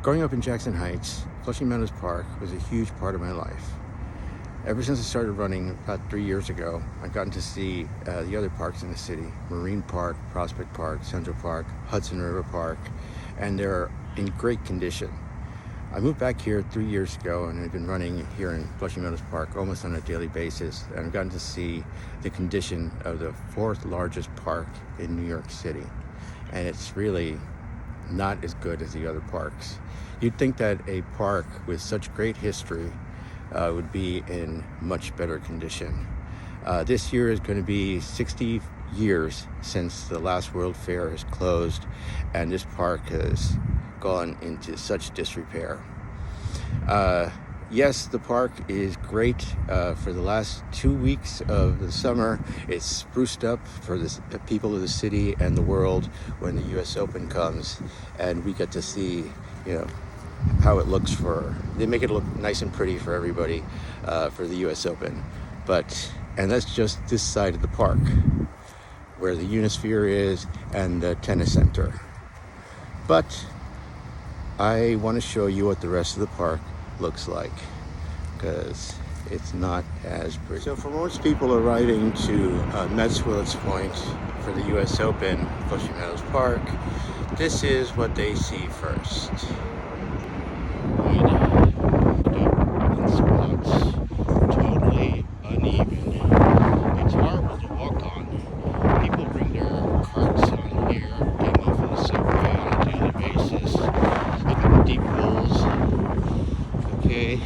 Growing up in Jackson Heights, Flushing Meadows Park was a huge part of my life. Ever since I started running about 3 years ago, I've gotten to see the other parks in the city: Marine Park, Prospect Park, Central Park, Hudson River Park, and they're in great condition. I moved back here 3 years ago, and I've been running here in Flushing Meadows Park almost on a daily basis, and I've gotten to see the condition of the fourth largest park in New York City, and it's really not as good as the other parks. You'd think that a park with such great history would be in much better condition. This year is going to be 60 years since the last World Fair has closed, and this park has gone into such disrepair. Yes, the park is great. For the last 2 weeks of the summer, it's spruced up for the people of the city and the world when the U.S. Open comes, and we get to see, how it looks they make it look nice and pretty for everybody for the U.S. Open. And that's just this side of the park, where the Unisphere is and the tennis center. But I want to show you what the rest of the park looks like, because it's not as pretty. So for most people arriving to Mets Willets Point for the U.S. Open, Flushing Meadows Park, this is what they see first. Spots, totally uneven. It's horrible to walk on. People bring their carts on here, get off of the subway on a daily basis. Look at the deep holes. Okay,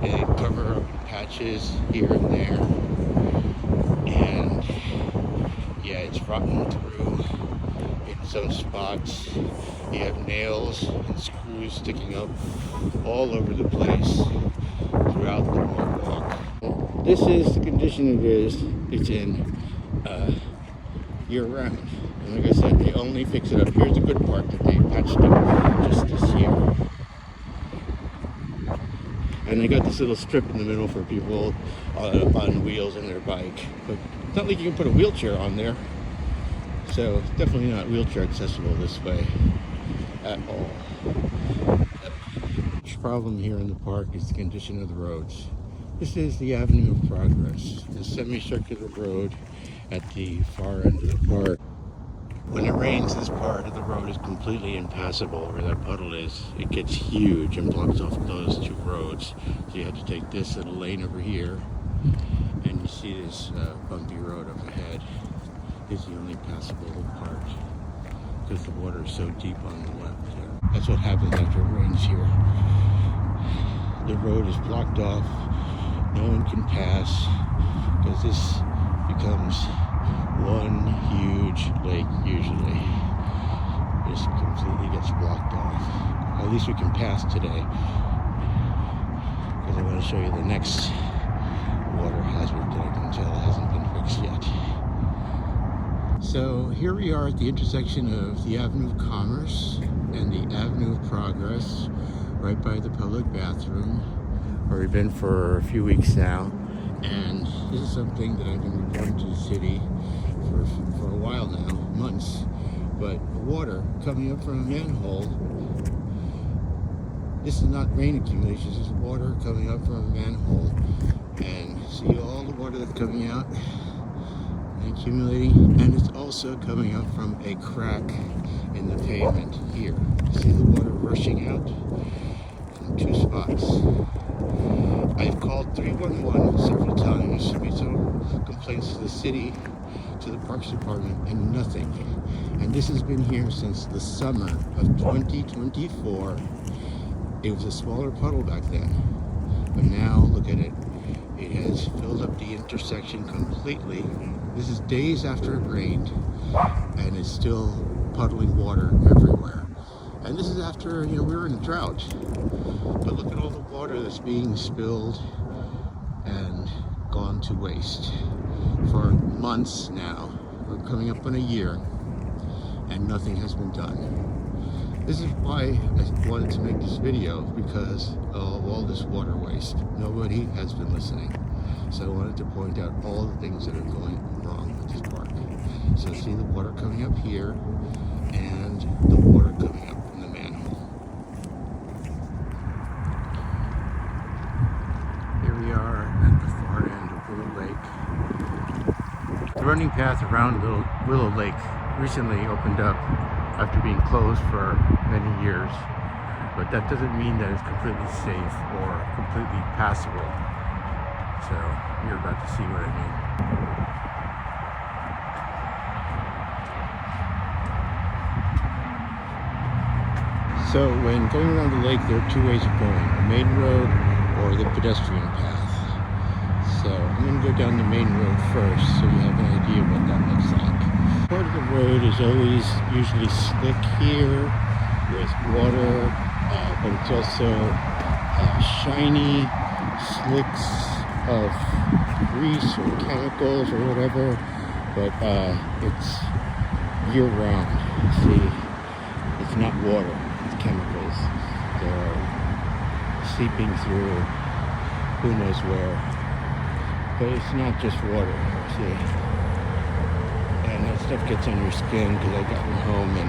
they cover up patches here and there, and yeah, it's rotten through in some spots. You have nails and screws sticking up all over the place throughout the boardwalk. This is the condition it's in year round. And like I said, they only fix it up. Here's the good part that they patched up just this year. And they got this little strip in the middle for people on wheels and their bike. But it's not like you can put a wheelchair on there. So it's definitely not wheelchair accessible this way at all. The problem here in the park is the condition of the roads. This is the Avenue of Progress, the semicircular road at the far end of the park. When it rains, this part of the road is completely impassable. Where that puddle is, it gets huge and blocks off those two roads. So you have to take this little lane over here, and you see this bumpy road up ahead. It's the only passable part because the water is so deep on the left there. That's what happens after it rains here. The road is blocked off. No one can pass because this becomes one huge lake usually. This completely gets blocked off. At least we can pass today, because I want to show you the next water hazard that I can tell hasn't been fixed yet. So here we are at the intersection of the Avenue of Commerce and the Avenue of Progress, right by the public bathroom, where we've been for a few weeks now. And this is something that I've been reporting to the city for a while now, months. But water coming up from a manhole. This is not rain accumulation, this is water coming up from a manhole. And see all the water that's coming out and accumulating, and it's also coming up from a crack in the pavement here. See the water rushing out from two spots. I've called 311 several times, made some complaints to the city, to the Parks Department, and nothing. And this has been here since the summer of 2024. It was a smaller puddle back then, but now look at it. It has filled up the intersection completely. This is days after it rained, and it's still puddling water everywhere. And this is after, we were in a drought. But look at all the water that's being spilled and gone to waste for months now. We're coming up on a year, and nothing has been done. This is why I wanted to make this video, because of all this water waste. Nobody has been listening. So I wanted to point out all the things that are going wrong with this park. So see the water coming up here, and the water coming up from the manhole. running path around Willow Lake recently opened up after being closed for many years, but that doesn't mean that it's completely safe or completely passable. So you're about to see what I mean. So when going around the lake, there are two ways of going, the main road or the pedestrian path. So I'm going to go down the main road first so you have an idea of what that looks like. Part of the road is always usually slick here with water, but it's also shiny slicks of grease or chemicals or whatever, but it's year-round. See, it's not water. Chemicals. They're seeping through who knows where. But it's not just water, see? And that stuff gets on your skin because I got one home and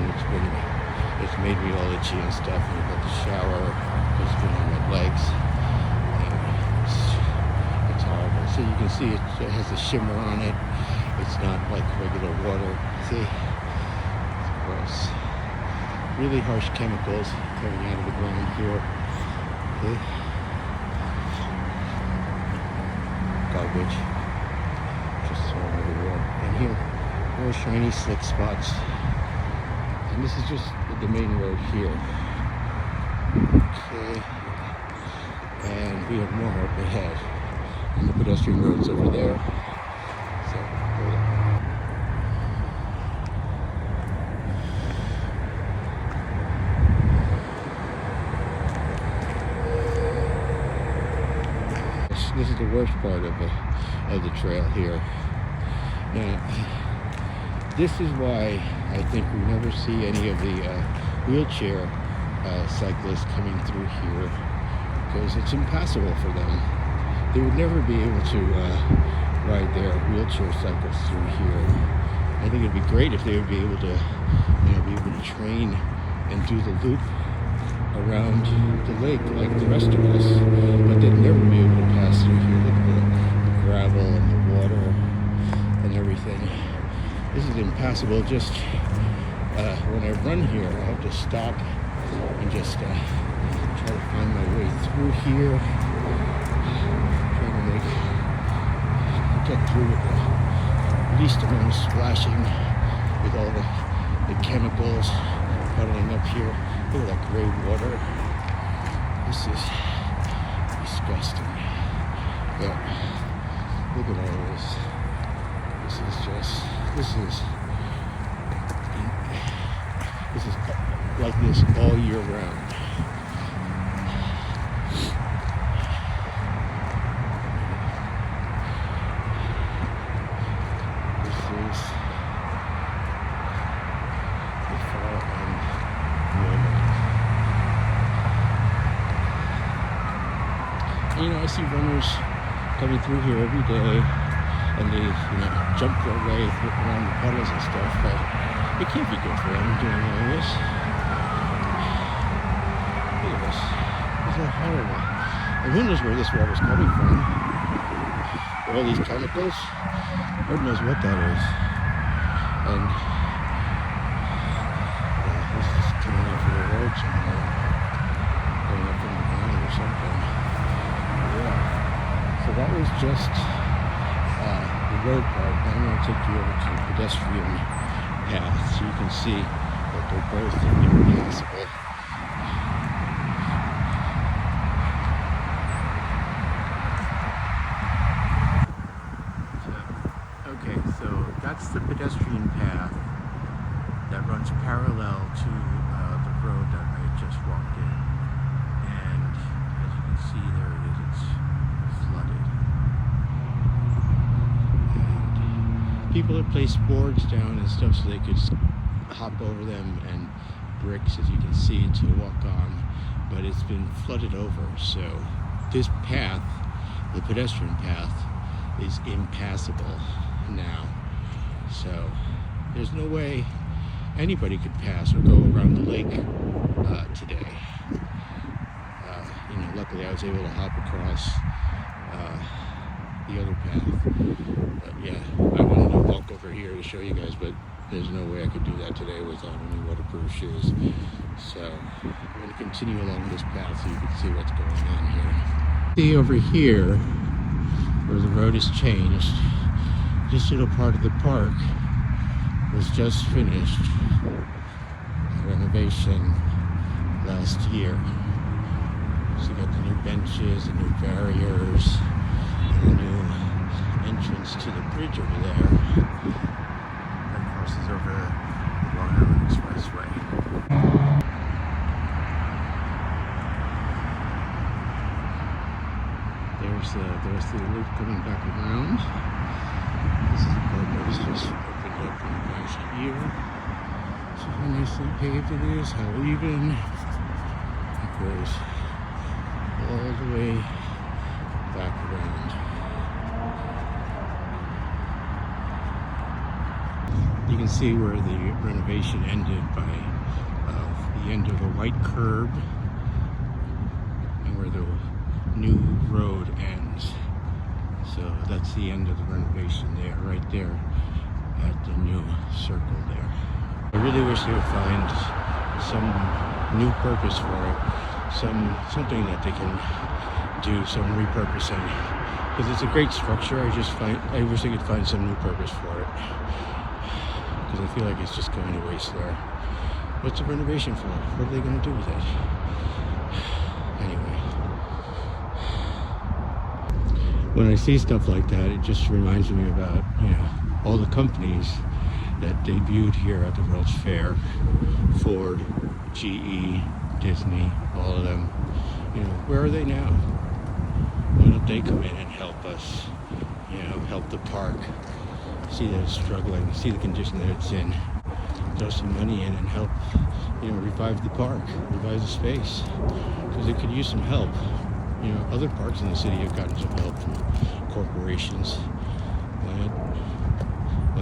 it's made me all itchy and stuff. And I got to shower, it's been on my legs. And it's horrible. So you can see it has a shimmer on it. It's not like regular water. See? It's gross. Really harsh chemicals coming out of the ground here. Okay. Garbage. Just thrown everywhere. And here, more shiny slick spots. And this is just the main road here. Okay. And we have more up ahead. And the pedestrian road's over there. So, hold on. This is the worst part of the trail here. Now, this is why I think we never see any of the wheelchair cyclists coming through here, because it's impassable for them. They would never be able to ride their wheelchair cycles through here. I think it'd be great if they would be able to, be able to train and do the loop around the lake like the rest of us, but they'd never be able to pass through here. Look at the gravel and the water and everything. This is impassable. Just when I run here, I have to stop and just try to find my way through here, trying to get through with the least amount of splashing with all the chemicals puddling up here. Look at that gray water. This is disgusting. But look at all this. This is like this all year round. This is the fall and I see runners coming through here every day, and they, jump their way around the puddles and stuff, but it can't be good for them doing all this. Look at this. This is horrible. And who knows where this water's coming from? All these chemicals? Lord knows what that is. And this is coming out from the road somewhere. Going up from the ground or something. So that was just the road part. Now I'm going to take you over to the pedestrian path so you can see that they're both impassable. So that's the pedestrian path that runs parallel to the road that I just walked in. And as you can see, there it is. It's flooded. And people have placed boards down and stuff so they could hop over them, and bricks, as you can see, to walk on. But it's been flooded over, so this path, the pedestrian path, is impassable now. So there's no way anybody could pass or go around the lake today. Luckily I was able to hop across the other path. But yeah, I want to know walk over here to show you guys, but there's no way I could do that today without any waterproof shoes. So I'm going to continue along this path so you can see what's going on here. See over here where the road has changed, this little part of the park was just finished renovation last year. So you got the new benches, the new barriers, and the new entrance to the bridge over there that crosses over the Long Island Expressway. There's the rest of the loop coming back around. This is the part that was just opened up in the last year. So how nicely paved it is, how even. It goes all the way back around. You can see where the renovation ended by the end of the white curb and where the new road ends. So that's the end of the renovation there, right there at the new circle there. I really wish they would find some new purpose for it, something that they can do some repurposing, because it's a great structure. I wish they could find some new purpose for it, because I feel like it's just going to waste there. What's the renovation for? What are they going to do with it? Anyway, when I see stuff like that, it just reminds me about, all the companies that debuted here at the World's Fair. Ford, GE, Disney, all of them. Where are they now? Why don't they come in and help us? Help the park. See that it's struggling, see the condition that it's in. Throw some money in and help, revive the park, revive the space. Because it could use some help. Other parks in the city have gotten some help from corporations. Why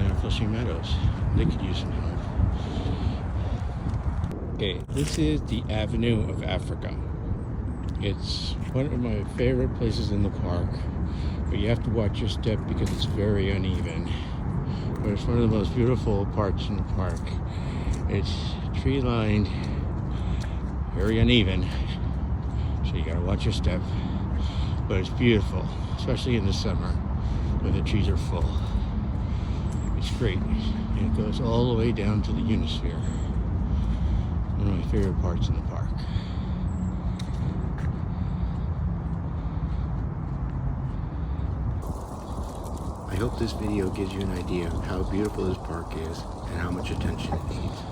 not Flushing Meadows? They could use some help. Okay, this is the Avenue of Africa. It's one of my favorite places in the park, but you have to watch your step because it's very uneven. But it's one of the most beautiful parts in the park. It's tree lined, very uneven, so you gotta watch your step. But it's beautiful, especially in the summer when the trees are full. It's great, and it goes all the way down to the Unisphere. One of my favorite parts in the park. I hope this video gives you an idea of how beautiful this park is and how much attention it needs.